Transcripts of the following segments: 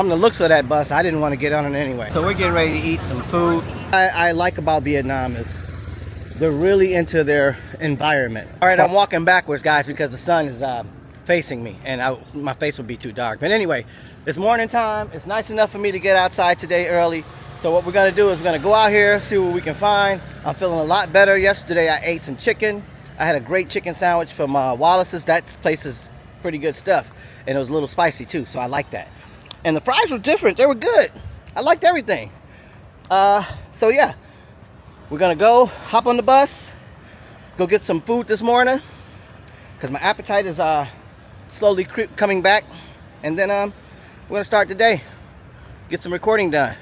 From the looks of that bus, I didn't want to get on it anyway. So we're getting ready to eat some food. I like about Vietnam is they're really into their environment. All right, I'm walking backwards, guys, because the sun is facing me, and my face would be too dark. But anyway, it's morning time. It's nice enough for me to get outside today early. So what we're gonna do is we're gonna go out here, see what we can find. I'm feeling a lot better. Yesterday I ate some chicken. I had a great chicken sandwich from Wallace's. That place is pretty good stuff, and it was a little spicy too, so I like that. And the fries were different. They were good. I liked everything. So yeah, we're gonna go hop on the bus, go get some food this morning, because my appetite is slowly coming back. And then we're gonna start the day, get some recording done.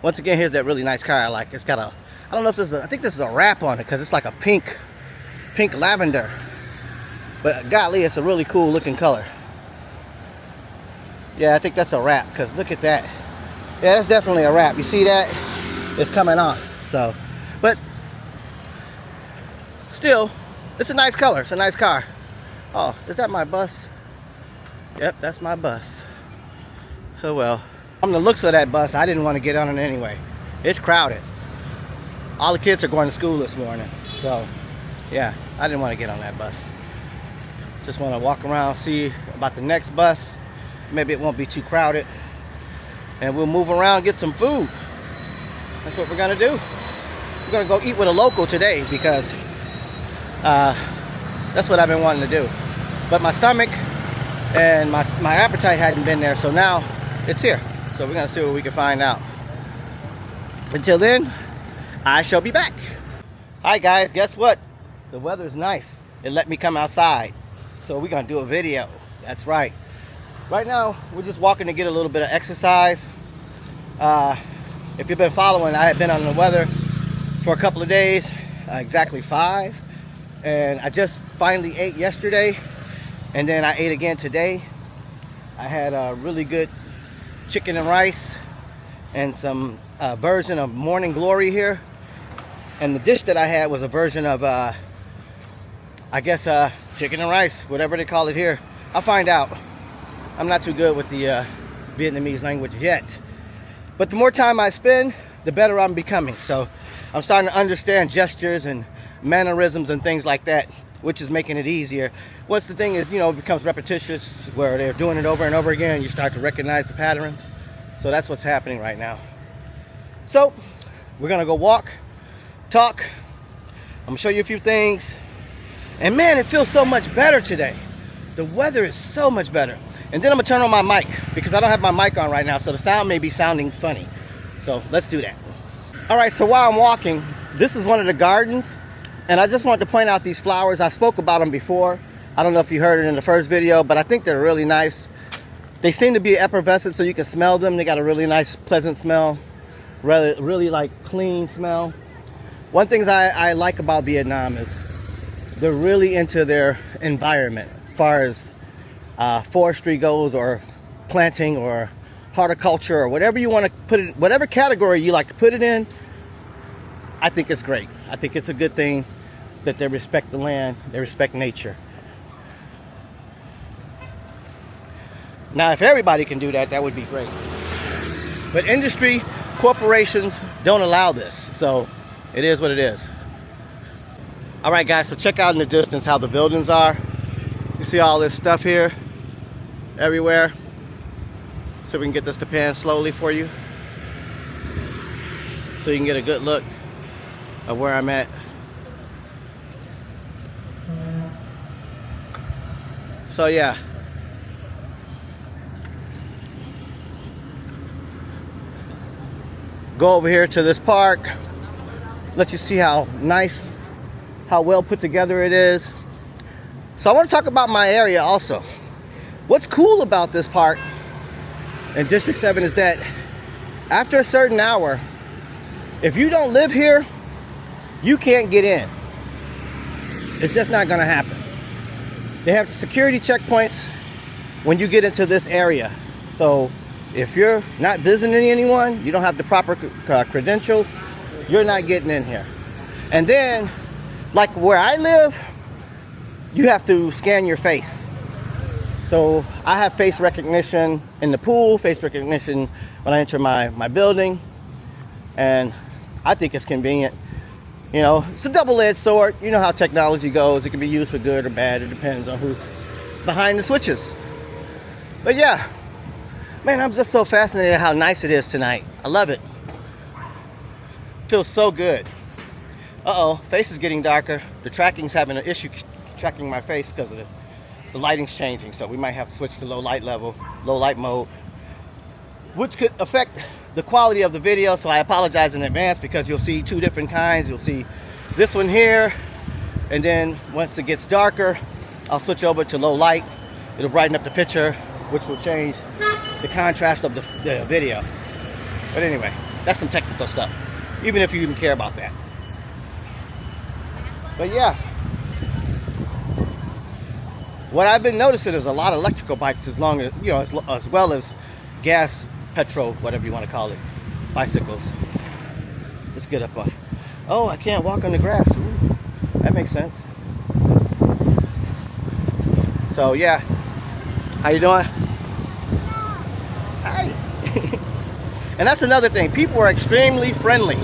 Once again, here's that really nice car I like. It's got a, I don't know if this is I think this is a wrap on it, because it's like a pink lavender. But golly, it's a really cool looking color. Yeah, I think that's a wrap, because look at that. Yeah, that's definitely a wrap. You see that? It's coming off. So, but still, it's a nice color. It's a nice car. Oh, is that my bus? Yep, that's my bus. Oh well. From the looks of that bus, I didn't want to get on it anyway. It's crowded. All the kids are going to school this morning. So, yeah, I didn't want to get on that bus. Just want to walk around, see about the next bus. Maybe it won't be too crowded, and we'll move around, get some food. That's what we're gonna do. We're gonna go eat with a local today, because that's what I've been wanting to do. But my stomach and my appetite hadn't been there, so now it's here. So we're gonna see what we can find out. Until then, I shall be back. All right, guys, guess what? The weather's nice. It let me come outside, so we're gonna do a video. That's right. Right now, we're just walking to get a little bit of exercise. If you've been following, I had been on the weather for a couple of days, exactly 5. And I just finally ate yesterday, and then I ate again today. I had a really good chicken and rice and some version of Morning Glory here. And the dish that I had was a version of, I guess, chicken and rice, whatever they call it here. I'll find out. I'm not too good with the Vietnamese language yet. But the more time I spend, the better I'm becoming. So I'm starting to understand gestures and mannerisms and things like that, which is making it easier. Once the thing is, you know, it becomes repetitious, where they're doing it over and over again, you start to recognize the patterns. So that's what's happening right now. So we're gonna go walk, talk. I'm gonna show you a few things. And man, it feels so much better today. The weather is so much better. And then I'm gonna turn on my mic, because I don't have my mic on right now, so the sound may be sounding funny. So let's do that. All right, so while I'm walking, this is one of the gardens, and I just wanted to point out these flowers. I spoke about them before. I don't know if you heard it in the first video, but I think they're really nice. They seem to be effervescent, so you can smell them. They got a really nice, pleasant smell, really like clean smell. One thing I like about Vietnam is they're really into their environment, as far as forestry goes, or planting, or horticulture, or whatever you want to put it, whatever category you like to put it in. I think it's great. I think it's a good thing that they respect the land, they respect nature. Now, if everybody can do that, that would be great. But industry, corporations don't allow this, so it is what it is. All right, guys, so check out in the distance how the buildings are. You see all this stuff here everywhere. So we can get this to pan slowly for you, so you can get a good look of where I'm at. So yeah, go over here to this park, let you see how nice, how well put together it is. So I want to talk about my area also. What's cool about this park in District 7 is that after a certain hour, if you don't live here, you can't get in. It's just not going to happen. They have security checkpoints when you get into this area. So if you're not visiting anyone, you don't have the proper credentials, you're not getting in here. And then, like where I live, you have to scan your face. So I have face recognition in the pool, face recognition when I enter my building, and I think it's convenient. You know, it's a double-edged sword. You know how technology goes. It can be used for good or bad. It depends on who's behind the switches. But yeah, man, I'm just so fascinated how nice it is tonight. I love it. Feels so good. Uh-oh, face is getting darker. The tracking's having an issue tracking my face because of the lighting's changing. So we might have to switch to low light mode, which could affect the quality of the video. So I apologize in advance, because you'll see two different kinds. You'll see this one here, and then once it gets darker, I'll switch over to low light. It'll brighten up the picture, which will change the contrast of the video. But anyway, that's some technical stuff, even if you even care about that. But yeah, what I've been noticing is a lot of electrical bikes, as long as, you know, as well as gas, petrol, whatever you want to call it, bicycles. Let's get up on. Oh, I can't walk on the grass. Ooh, that makes sense. So yeah, how you doing? Hi. And that's another thing. People are extremely friendly,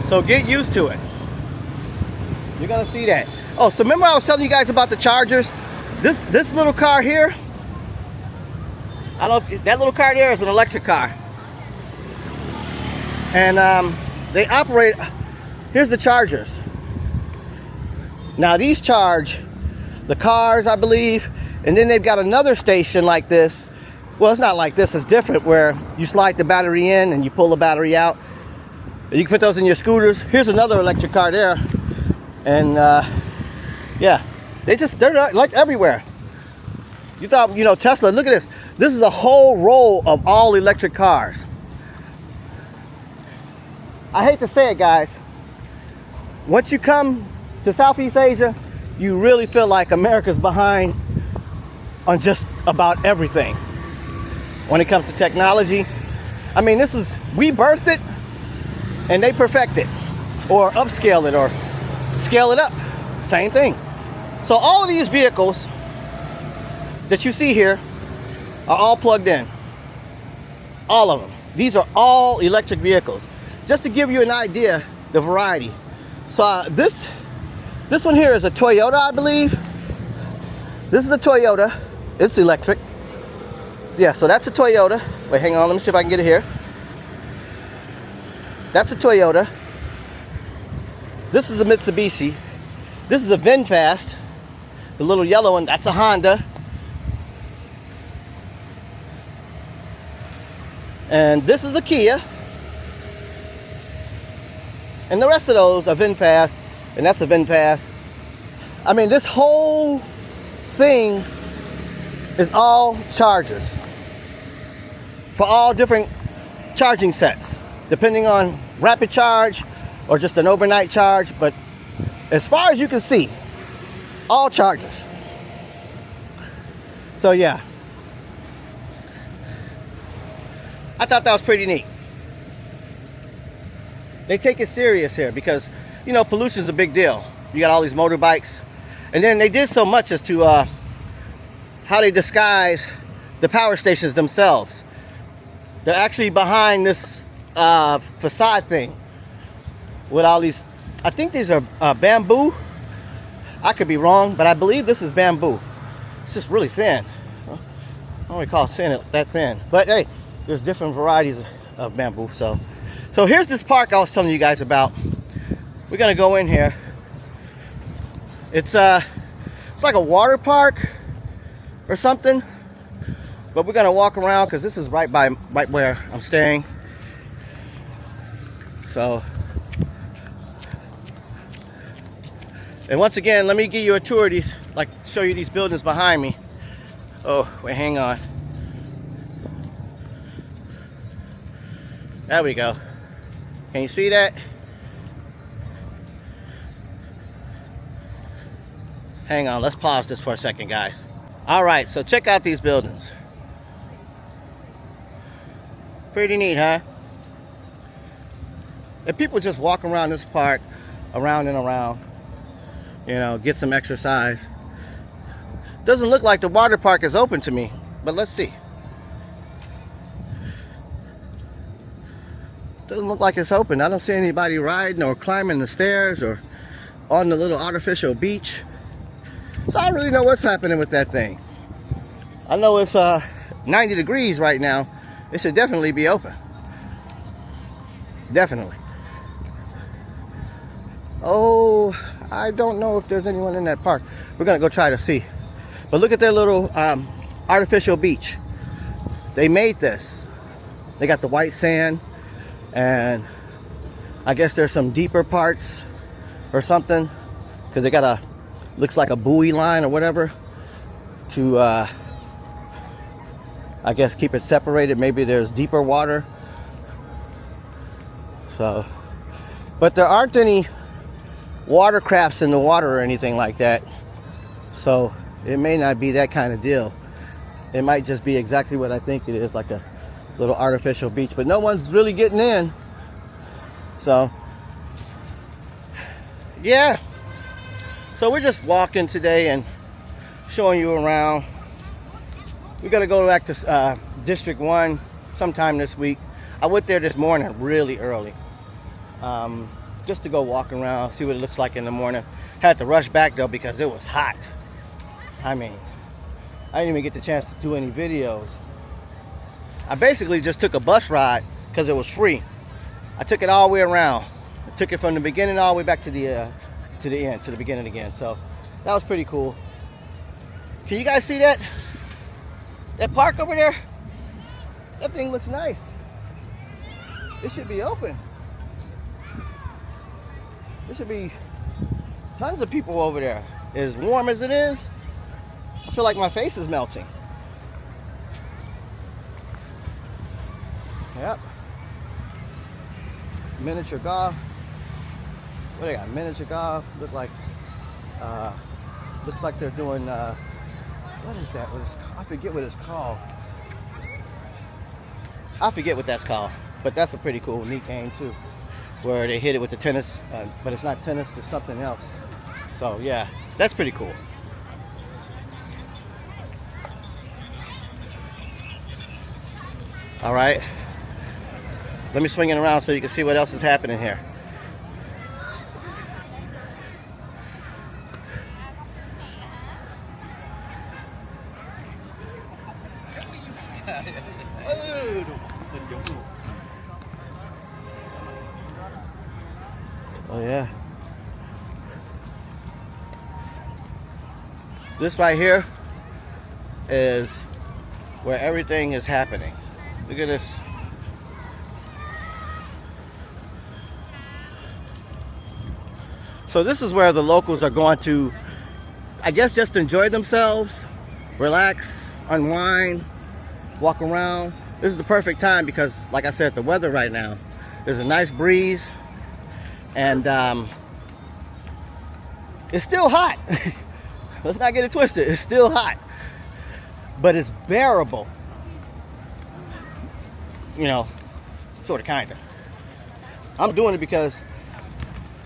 so get used to it. You're gonna see that. Oh, so remember I was telling you guys about the chargers? This little car here, I don't know if that little car there is an electric car. And they operate, here's the chargers. Now these charge the cars, I believe, and then they've got another station like this. Well, it's not like this, it's different, where you slide the battery in and you pull the battery out. You can put those in your scooters. Here's another electric car there. And yeah, they're like everywhere. You thought, you know, Tesla, look at this. This is a whole row of all electric cars. I hate to say it, guys. Once you come to Southeast Asia, you really feel like America's behind on just about everything. When it comes to technology, I mean, we birthed it and they perfect it, or upscale it, or scale it up. Same thing. So all of these vehicles that you see here are all plugged in. All of them. These are all electric vehicles. Just to give you an idea, the variety. So this one here is a Toyota, I believe. This is a Toyota. It's electric. Yeah, so that's a Toyota. Wait, hang on, let me see if I can get it here. That's a Toyota. This is a Mitsubishi. This is a VinFast. The little yellow one, that's a Honda. And this is a Kia. And the rest of those are VinFast, and that's a VinFast. I mean, this whole thing is all chargers for all different charging sets, depending on rapid charge or just an overnight charge. But as far as you can see, all chargers. So yeah, I thought that was pretty neat. They take it serious here because, you know, pollution is a big deal. You got all these motorbikes, and then they did so much as to how they disguise the power stations themselves. They're actually behind this facade thing with all these, I think these are bamboo. I could be wrong, but I believe this is bamboo. It's just really thin. I don't recall seeing it that thin, but hey, there's different varieties of bamboo. So here's this park I was telling you guys about. We're gonna go in here. It's like a water park or something, but we're gonna walk around because this is right where I'm staying. So, and once again, let me give you a tour of these, like show you these buildings behind me. Oh, wait, hang on. There we go. Can you see that? Hang on, let's pause this for a second, guys. All right, so check out these buildings. Pretty neat, huh? If people just walk around this park, around and around, you know, get some exercise. Doesn't look like the water park is open to me, but let's see. Doesn't look like it's open. I don't see anybody riding or climbing the stairs or on the little artificial beach. So I don't really know what's happening with that thing. I know it's 90 degrees right now. It should definitely be open. Definitely. Oh, I don't know if there's anyone in that park. We're gonna go try to see. But look at their little artificial beach. They made this. They got the white sand, and I guess there's some deeper parts or something, because they got a, looks like a buoy line or whatever to I guess keep it separated. Maybe there's deeper water. So, but there aren't any watercrafts in the water or anything like that, so it may not be that kind of deal. It might just be exactly what I think it is, like a little artificial beach, but no one's really getting in. So yeah, so we're just walking today and showing you around. We gotta go back to District 1 sometime this week. I went there this morning really early, just to go walk around, see what it looks like in the morning. Had to rush back though because it was hot. I mean, I didn't even get the chance to do any videos. I basically just took a bus ride because it was free. I took it all the way around. I took it from the beginning all the way back to the end, to the beginning again. So that was pretty cool. Can you guys see that? That park over there? That thing looks nice. It should be open. There should be tons of people over there. As warm as it is, I feel like my face is melting. Yep. Miniature golf. What do they got? Miniature golf. Looks like they're doing what is that? I forget what it's called. I forget what that's called, but that's a pretty cool, neat game too, where they hit it with the tennis, but it's not tennis, it's something else. So yeah, that's pretty cool. All right, let me swing it around so you can see what else is happening here. Oh yeah. This right here is where everything is happening. Look at this. So this is where the locals are going to, I guess, just enjoy themselves, relax, unwind, walk around. This is the perfect time because, like I said, the weather right now, there's a nice breeze, and it's still hot. Let's not get it twisted. It's still hot, but it's bearable. You know, sort of, kind of. I'm doing it because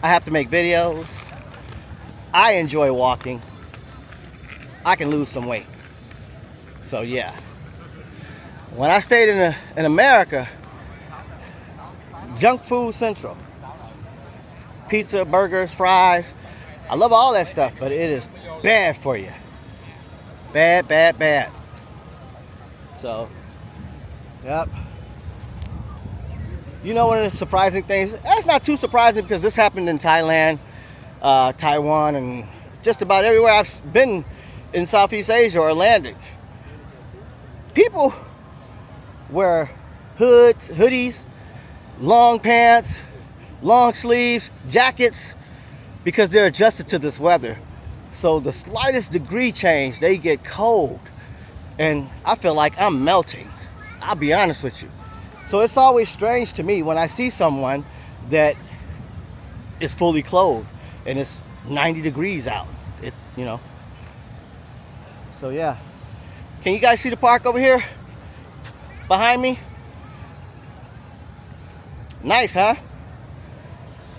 I have to make videos. I enjoy walking. I can lose some weight. So yeah. When I stayed in America, junk food central. Pizza, burgers, fries. I love all that stuff, but it is bad for you. Bad, bad, bad. So, yep. You know, one of the surprising things, that's not too surprising because this happened in Thailand, Taiwan, and just about everywhere I've been in Southeast Asia or Atlantic. People wear hoods, hoodies, long pants, long sleeves, jackets, because they're adjusted to this weather. So the slightest degree change, they get cold. And I feel like I'm melting. I'll be honest with you. So it's always strange to me when I see someone that is fully clothed and it's 90 degrees out. You know. So yeah. Can you guys see the park over here? Behind me? Nice, huh?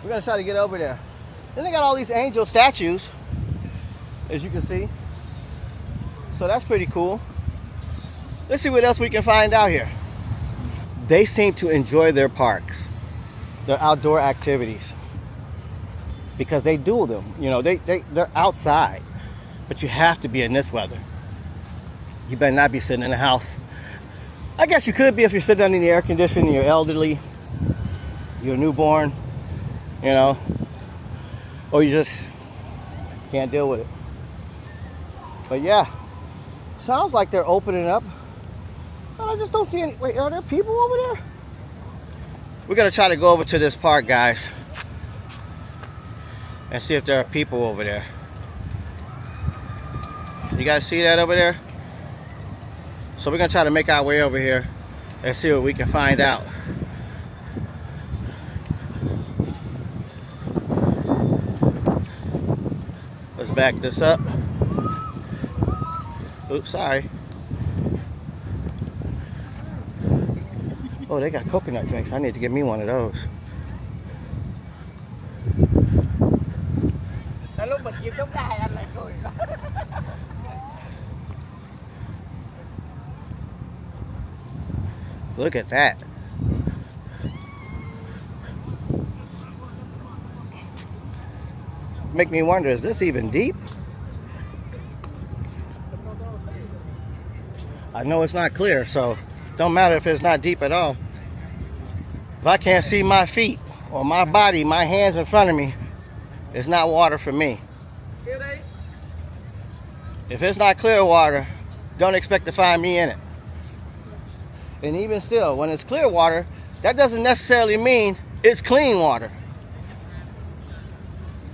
We're gonna try to get over there. Then they got all these angel statues, as you can see. So that's pretty cool. Let's see what else we can find out here. They seem to enjoy their parks, their outdoor activities, because they do them. You know, they're outside, but you have to be in this weather. You better not be sitting in the house. I guess you could be if you're sitting under the air conditioning, you're elderly, you're a newborn, you know, or you just can't deal with it. But yeah, sounds like they're opening up. Well, I just don't see any. Wait, are there people over there? We're gonna try to go over to this park, guys, and see if there are people over there. You guys see that over there? So we're gonna try to make our way over here and see what we can find out. Let's back this up. Oops, sorry. Oh, they got coconut drinks. I need to get me one of those. Look at that. Make me wonder, is this even deep? I know it's not clear, so don't matter if it's not deep at all. If I can't see my feet or my body, my hands in front of me, it's not water for me. If it's not clear water, don't expect to find me in it. And even still, when it's clear water, that doesn't necessarily mean it's clean water.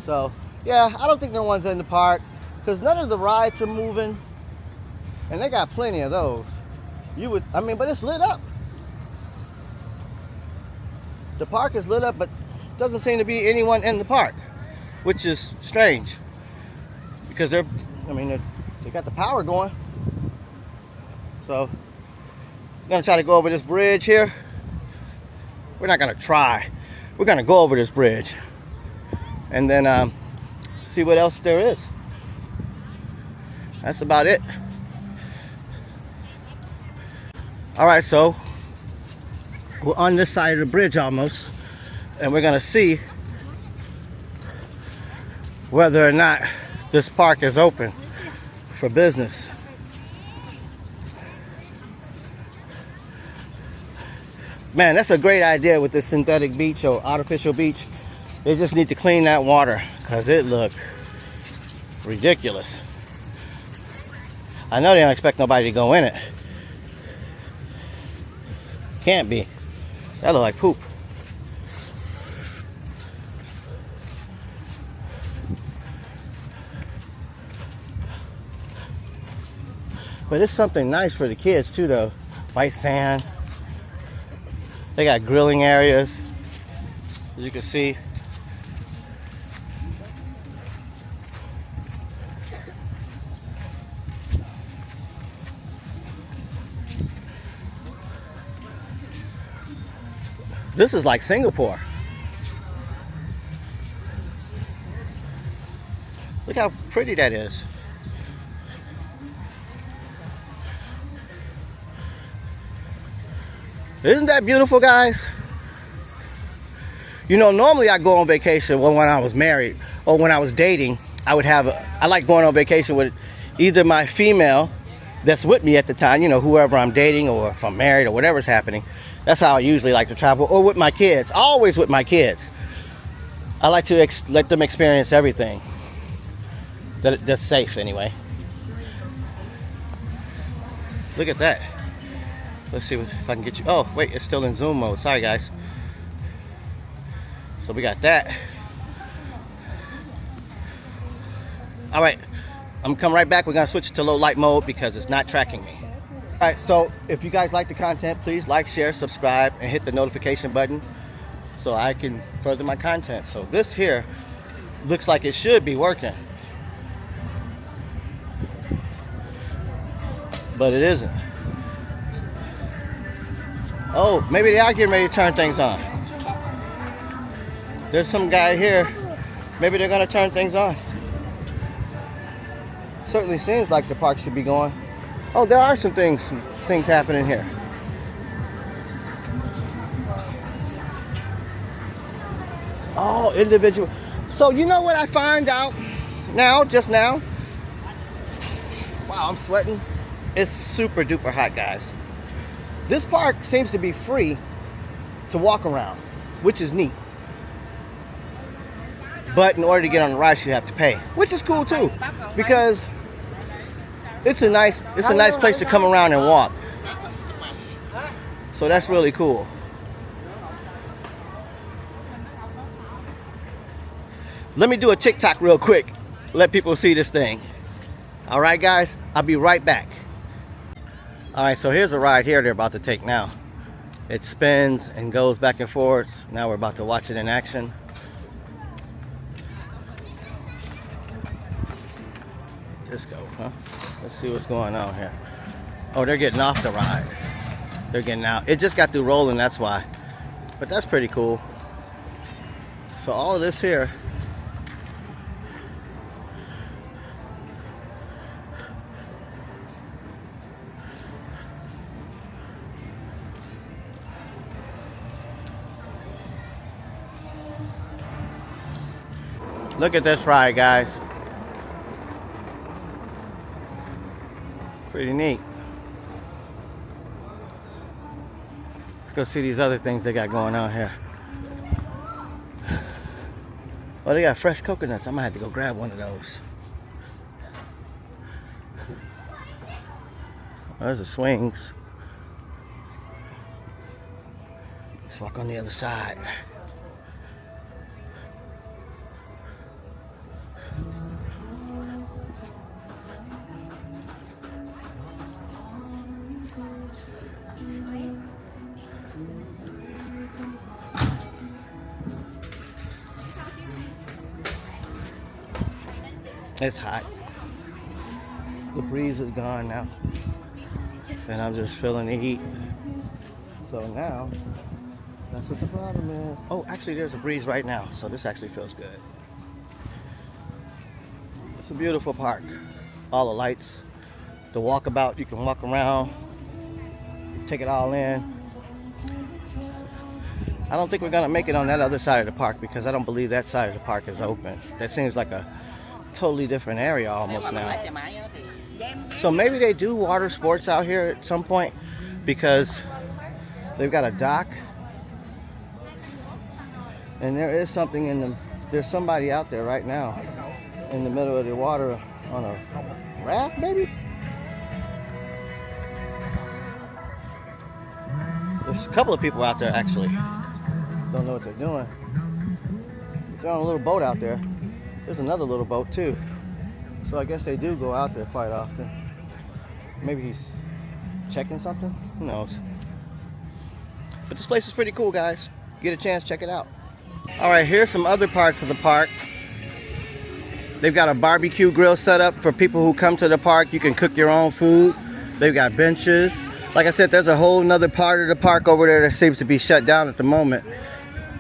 So, yeah, I don't think no one's in the park because none of the rides are moving. And they got plenty of those. But it's lit up. The park is lit up, but doesn't seem to be anyone in the park, which is strange because they got the power going. So I'm gonna try to go over this bridge here. We're not gonna try. We're gonna go over this bridge and then see what else there is. That's about it. All right, so we're on this side of the bridge almost, and we're gonna see whether or not this park is open for business. Man, that's a great idea with this synthetic beach or artificial beach. They just need to clean that water because it looked ridiculous. I know they don't expect nobody to go in it. Can't be. That look like poop. But it's something nice for the kids too though. White sand. They got grilling areas, as you can see. This is like Singapore. Look how pretty that is. Isn't that beautiful, guys? You know, normally I go on vacation when I was married or when I was dating. I like going on vacation with either my female that's with me at the time, you know, whoever I'm dating, or if I'm married or whatever's happening. That's how I usually like to travel, or with my kids. Always with my kids. I like to let them experience everything that's safe anyway. Look at that. Let's see if I can get you. Oh, wait, it's still in zoom mode. Sorry, guys. So we got that. All right, I'm coming right back. We're gonna switch to low light mode because it's not tracking me. All right, so if you guys like the content, please like, share, subscribe, and hit the notification button so I can further my content. So this here looks like it should be working, but it isn't. Oh, maybe they are getting ready to turn things on. There's some guy here. Maybe they're gonna turn things on. Certainly seems like the park should be going. Oh, there are some things happening here. Oh, individual. So you know what I find out now, just now? Wow, I'm sweating. It's super duper hot, guys. This park seems to be free to walk around, which is neat. But in order to get on the rides, you have to pay, which is cool too, because it's a nice place to come around and walk. So that's really cool. Let me do a TikTok real quick. Let people see this thing. All right, guys, I'll be right back. All right, so here's a ride here they're about to take now. It spins and goes back and forth. Now we're about to watch it in action. Disco, huh? Let's see what's going on here. Oh, they're getting off the ride. They're getting out. It just got through rolling, that's why. But that's pretty cool. So all of this here. Look at this ride, guys. Pretty neat. Let's go see these other things they got going on here. Oh, they got fresh coconuts. I might have to go grab one of those. Oh, there's the swings. Let's walk on the other side. It's hot. The breeze is gone now. And I'm just feeling the heat. So now, that's what the problem is. Oh, actually there's a breeze right now. So this actually feels good. It's a beautiful park. All the lights. The walkabout, you can walk around. Take it all in. I don't think we're gonna make it on that other side of the park because I don't believe that side of the park is open. That seems like a totally different area almost now. So maybe they do water sports out here at some point because they've got a dock and there is something in the, there's somebody out there right now in the middle of the water on a raft maybe? There's a couple of people out there actually. Don't know what they're doing. They're on a little boat out there. There's another little boat too. So I guess they do go out there quite often. Maybe he's checking something? Who knows? But this place is pretty cool, guys. Get a chance, check it out. Alright, here's some other parts of the park. They've got a barbecue grill set up for people who come to the park. You can cook your own food. They've got benches. Like I said, there's a whole nother part of the park over there that seems to be shut down at the moment.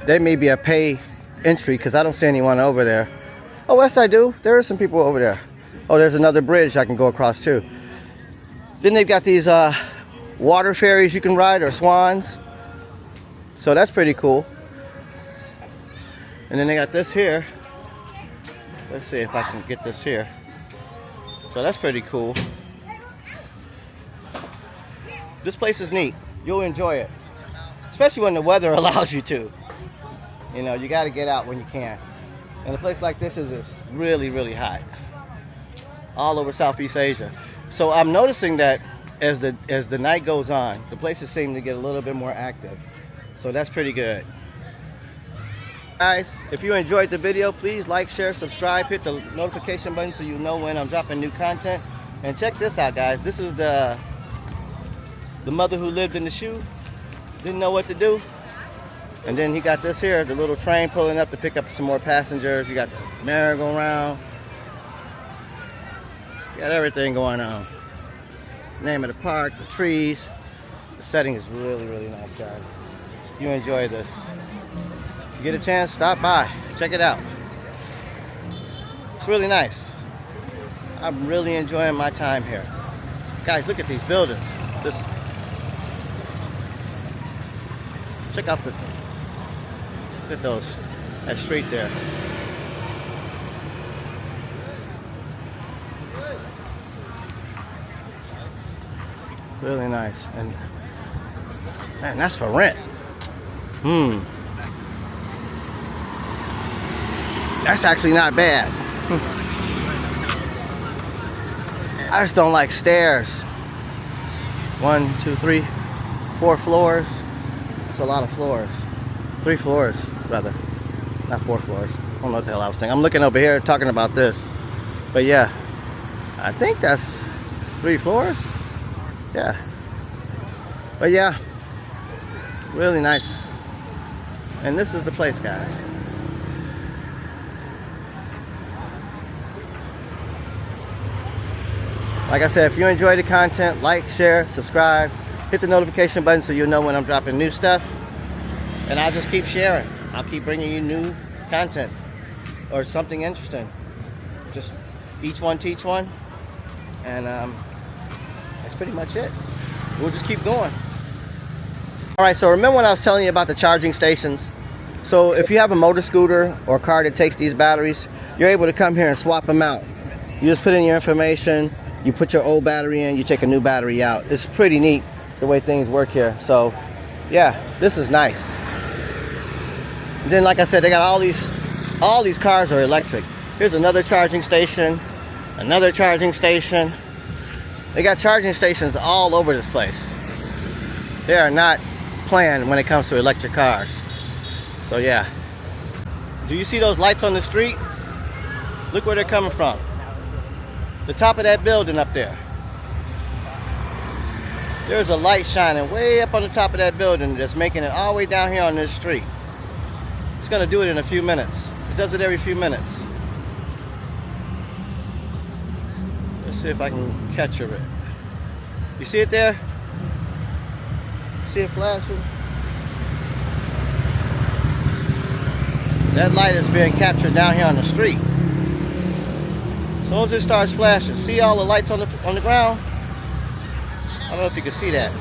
There may be a pay entry because I don't see anyone over there. Oh, yes, I do. There are some people over there. Oh, there's another bridge I can go across too. Then they've got these water ferries you can ride, or swans. So that's pretty cool. And then they got this here. Let's see if I can get this here. So that's pretty cool. This place is neat. You'll enjoy it. Especially when the weather allows you to. You know, you got to get out when you can. And a place like this is really, really hot. All over Southeast Asia. So I'm noticing that as the night goes on, the places seem to get a little bit more active. So that's pretty good. Guys, if you enjoyed the video, please like, share, subscribe, hit the notification button so you know when I'm dropping new content. And check this out, guys. This is the mother who lived in the shoe. Didn't know what to do. And then he got this here, the little train pulling up to pick up some more passengers. You got the merry-go-round. You got everything going on. Name of the park, the trees. The setting is really, really nice, guys. If you enjoy this, if you get a chance, stop by. Check it out. It's really nice. I'm really enjoying my time here. Guys, look at these buildings. Check out this. Look at those. That street there. Really nice. And man, that's for rent. That's actually not bad. I just don't like stairs. 1, 2, 3, 4 floors. That's a lot of floors. 3 floors, rather. Not 4 floors. I don't know what the hell I was thinking. I'm looking over here talking about this. But yeah, I think that's 3 floors. Yeah. But yeah, really nice. And this is the place, guys. Like I said, if you enjoy the content, like, share, subscribe, hit the notification button so you'll know when I'm dropping new stuff. And I'll just keep sharing. I'll keep bringing you new content or something interesting. Just each one teach one. And that's pretty much it. We'll just keep going. All right, so remember when I was telling you about the charging stations? So if you have a motor scooter or a car that takes these batteries, you're able to come here and swap them out. You just put in your information, you put your old battery in, you take a new battery out. It's pretty neat the way things work here. So yeah, this is nice. And then like I said, they got all these cars are electric. Here's another charging station, another charging station. They got charging stations all over this place. They are not playing when it comes to electric cars. So yeah. Do you see those lights on the street? Look where they're coming from. The top of that building up there. There's a light shining way up on the top of that building that's making it all the way down here on this street. It's gonna do it in a few minutes. It does it every few minutes. Let's see if I can capture it. You see it there? See it flashing? That light is being captured down here on the street. As soon as it starts flashing, see all the lights on the ground? I don't know if you can see that,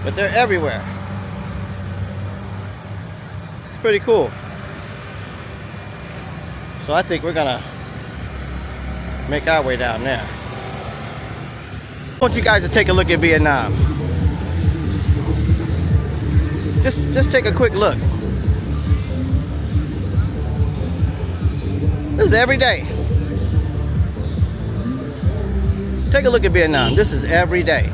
but they're everywhere. Pretty cool. So I think we're gonna make our way down there. I want you guys to take a look at Vietnam. Just take a quick look. This is every day. Take a look at Vietnam. This is every day.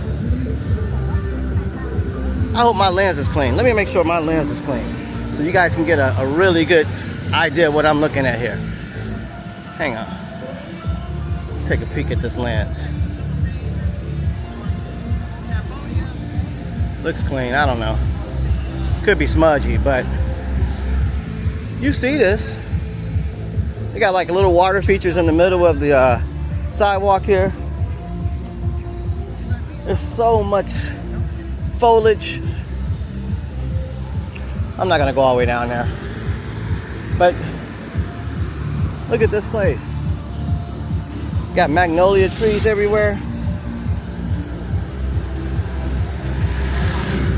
I hope my lens is clean. Let me make sure my lens is clean so you guys can get a really good idea of what I'm looking at here. Hang on. Take a peek at this lens. Looks clean. I don't know. Could be smudgy, but you see this. They got like little water features in the middle of the sidewalk here. There's so much foliage. I'm not gonna go all the way down there, but look at this place. Got magnolia trees everywhere.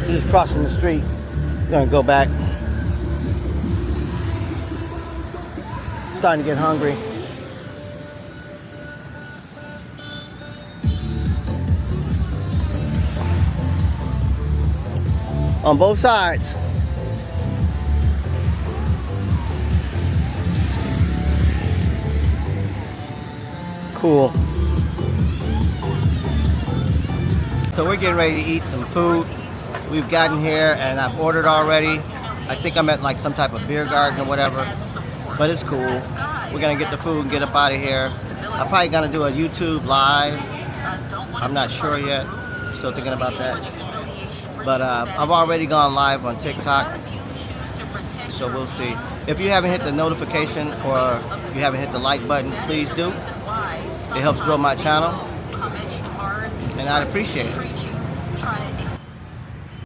Just crossing the street. Gonna go back. Starting to get hungry. On both sides. Cool. So we're getting ready to eat some food. We've gotten here and I've ordered already. I think I'm at like some type of beer garden or whatever, but it's cool. We're gonna get the food and get up out of here. I'm probably gonna do a YouTube live. I'm not sure yet. Still thinking about that. But I've already gone live on TikTok, so we'll see. If you haven't hit the notification or if you haven't hit the like button, please do. It helps grow my channel, and I'd appreciate it.